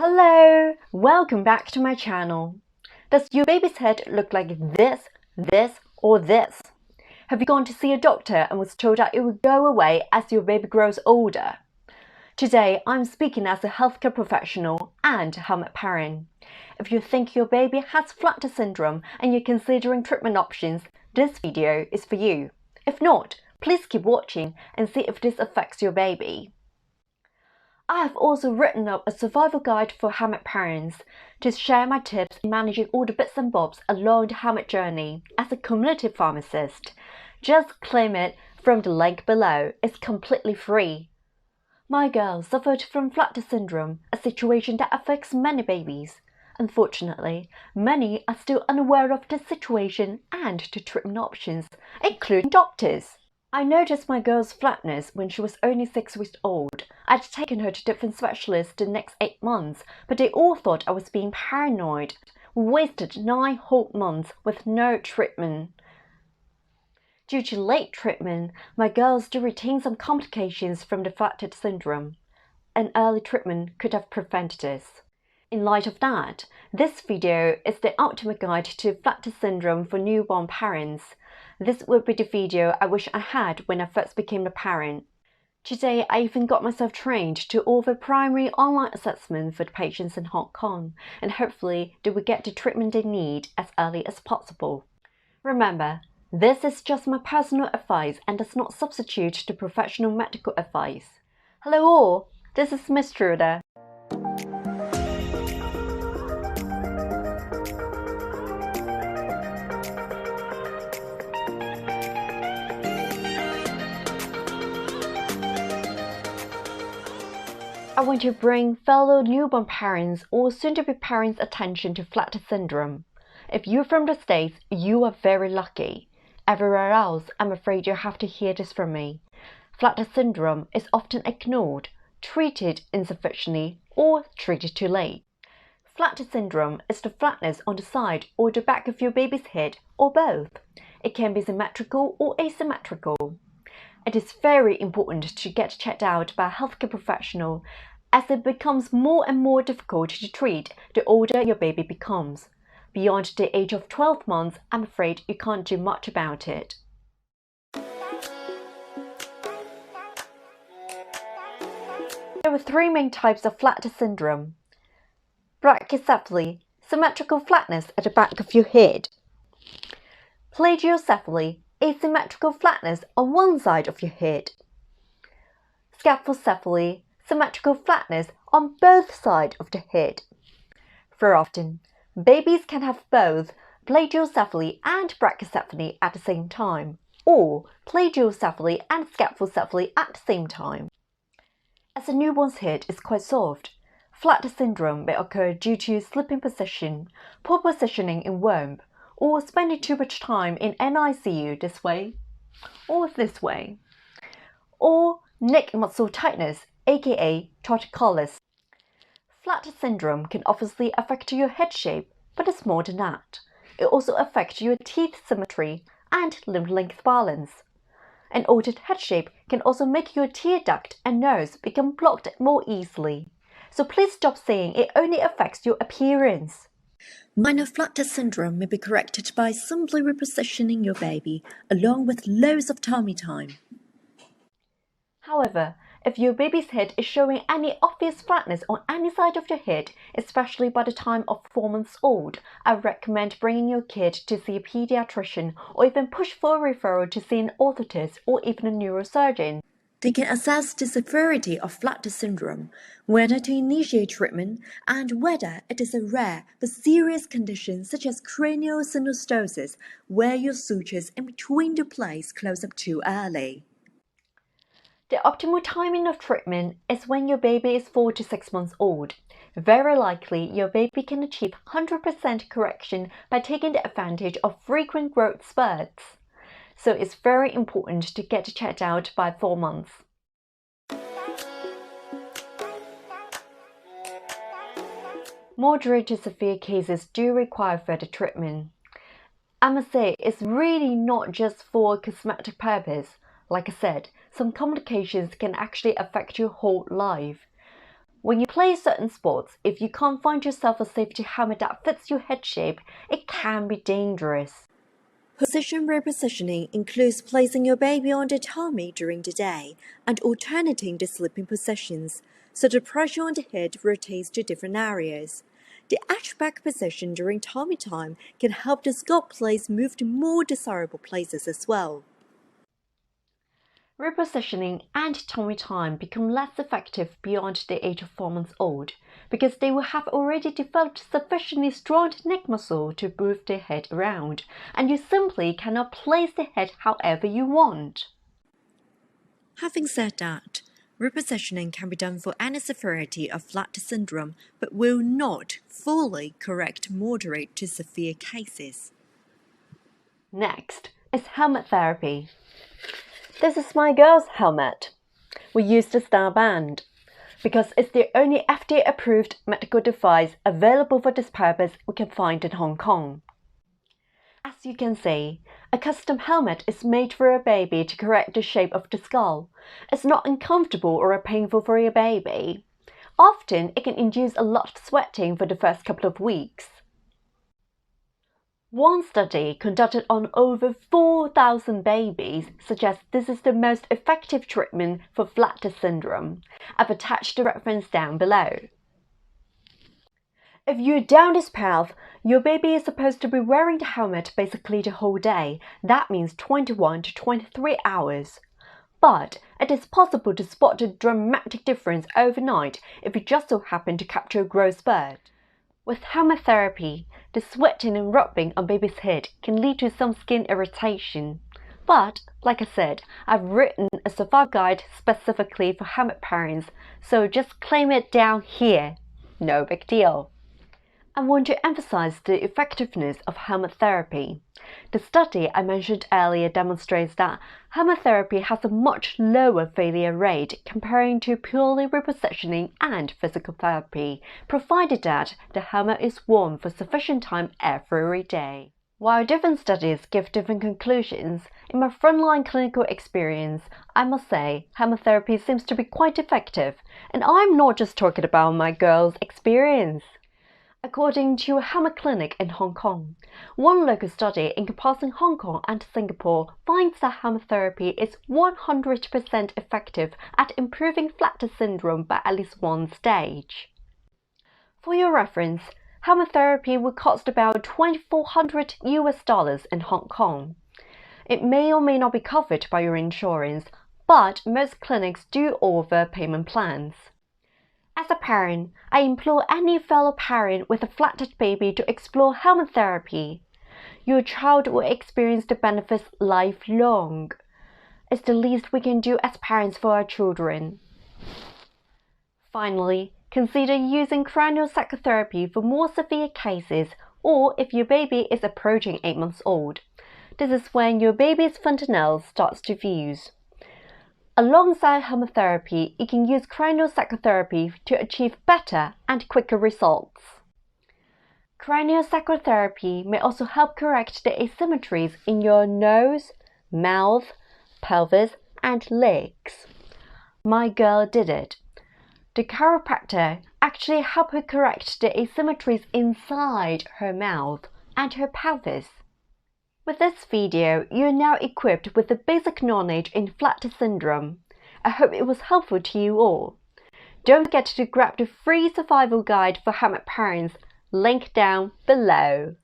Hello! Welcome back to my channel. Does your baby's head look like this, or this? Have you gone to see a doctor and was told that it would go away as your baby grows older? Today, I'm speaking as a healthcare professional and helmet parent. If you think your baby has flutter syndrome and you're considering treatment options, this video is for you. If not, please keep watching and see if this affects your baby. I have also written up a survival guide for helmet parents to share my tips in managing all the bits and bobs along the helmet journey as a community pharmacist. Just claim it from the link below. It's completely free. My girl suffered from flutter syndrome, a situation that affects many babies. Unfortunately, many are still unaware of the situation and the treatment options, including doctors. I noticed my girl's flatness when she was only 6 weeks old. I'd taken her to different specialists the next 8 months, but they all thought I was being paranoid. We wasted 9 whole months with no treatment. Due to late treatment, my girl still retains some complications from the flutter syndrome. An early treatment could have prevented this. In light of that, this video is the ultimate guide to flutter syndrome for newborn parents. This would be the video I wish I had when I first became a parent. Today, I even got myself trained to offer primary online assessment for the patients in Hong Kong, and hopefully they will get the treatment they need as early as possible. Remember, this is just my personal advice and does not substitute to professional medical advice. Hello all, this is Miss Truda. I want to bring fellow newborn parents or soon-to-be parents' attention to flutter syndrome. If you're from the States, you are very lucky. Everywhere else, I'm afraid you have to hear this from me. Flutter syndrome is often ignored, treated insufficiently, or treated too late. Flutter syndrome is the flatness on the side or the back of your baby's head, or both. It can be symmetrical or asymmetrical. It is very important to get checked out by a healthcare professional as it becomes more and more difficult to treat the older your baby becomes. Beyond the age of 12 months, I'm afraid you can't do much about it. There are 3 main types of flutter syndrome. Brachycephaly, symmetrical flatness at the back of your head. Plagiocephaly, asymmetrical flatness on one side of your head. Scaphocephaly, symmetrical flatness on both sides of the head. Very often, babies can have both plagiocephaly and brachycephaly at the same time, or plagiocephaly and scaphocephaly at the same time. As a newborn's head is quite soft, flutter syndrome may occur due to sleeping position, poor positioning in womb, or spending too much time in NICU this way, or this way, or neck muscle tightness, aka torticollis. Flutter syndrome can obviously affect your head shape, but it's more than that. It also affects your teeth symmetry and limb length balance. An altered head shape can also make your tear duct and nose become blocked more easily. So please stop saying it only affects your appearance. Minor flutter syndrome may be corrected by simply repositioning your baby, along with loads of tummy time. However, if your baby's head is showing any obvious flatness on any side of your head, especially by the time of 4 months old, I recommend bringing your kid to see a pediatrician or even push for a referral to see an orthotist or even a neurosurgeon. They can assess the severity of flutter syndrome, whether to initiate treatment, and whether it is a rare but serious condition such as cranial synostosis, where your sutures in between the plates close up too early. The optimal timing of treatment is when your baby is 4 to 6 months old. Very likely, your baby can achieve 100% correction by taking the advantage of frequent growth spurts. So it's very important to get checked out by 4 months. Moderate to severe cases do require further treatment. I must say, it's really not just for cosmetic purpose. Like I said, some complications can actually affect your whole life. When you play certain sports, if you can't find yourself a safety helmet that fits your head shape, it can be dangerous. Position repositioning includes placing your baby on the tummy during the day and alternating the sleeping positions, so the pressure on the head rotates to different areas. The arch-back position during tummy time can help the scalp plates move to more desirable places as well. Repositioning and tummy time become less effective beyond the age of 4 months old because they will have already developed sufficiently strong neck muscle to move their head around, and you simply cannot place the head however you want. Having said that, repositioning can be done for any severity of flat syndrome but will not fully correct moderate to severe cases. Next is helmet therapy. This is my girl's helmet. We use the star band because it's the only FDA-approved medical device available for this purpose we can find in Hong Kong. As you can see, a custom helmet is made for a baby to correct the shape of the skull. It's not uncomfortable or painful for your baby. Often, it can induce a lot of sweating for the first couple of weeks. One study conducted on over 4,000 babies suggests this is the most effective treatment for flat syndrome. I've attached the reference down below. If you're down this path, your baby is supposed to be wearing the helmet basically the whole day. That means 21 to 23 hours. But it is possible to spot a dramatic difference overnight if you just so happen to capture a growth spurt. With helmet therapy, the sweating and rubbing on baby's head can lead to some skin irritation. But, like I said, I've written a survival guide specifically for helmet parents, so just claim it down here. No big deal. I want to emphasize the effectiveness of helmet therapy. The study I mentioned earlier demonstrates that helmet therapy has a much lower failure rate comparing to purely repositioning and physical therapy, provided that the helmet is worn for sufficient time every day. While different studies give different conclusions, in my frontline clinical experience, I must say helmet therapy seems to be quite effective, and I'm not just talking about my girl's experience. According to a helmet clinic in Hong Kong, one local study encompassing Hong Kong and Singapore finds that helmet therapy is 100% effective at improving flat syndrome by at least one stage. For your reference, helmet therapy will cost about $2,400 in Hong Kong. It may or may not be covered by your insurance, but most clinics do offer payment plans. As a parent, I implore any fellow parent with a flattered baby to explore helmet therapy. Your child will experience the benefits lifelong. It's the least we can do as parents for our children. Finally, consider using craniosacral for more severe cases or if your baby is approaching 8 months old. This is when your baby's fontanelle starts to fuse. Alongside helmet therapy, you can use craniosacral to achieve better and quicker results. Craniosacral may also help correct the asymmetries in your nose, mouth, pelvis, and legs. My girl did it. The chiropractor actually helped her correct the asymmetries inside her mouth and her pelvis. With this video, you are now equipped with the basic knowledge in flat syndrome. I hope it was helpful to you all. Don't forget to grab the free survival guide for helmet parents, link down below.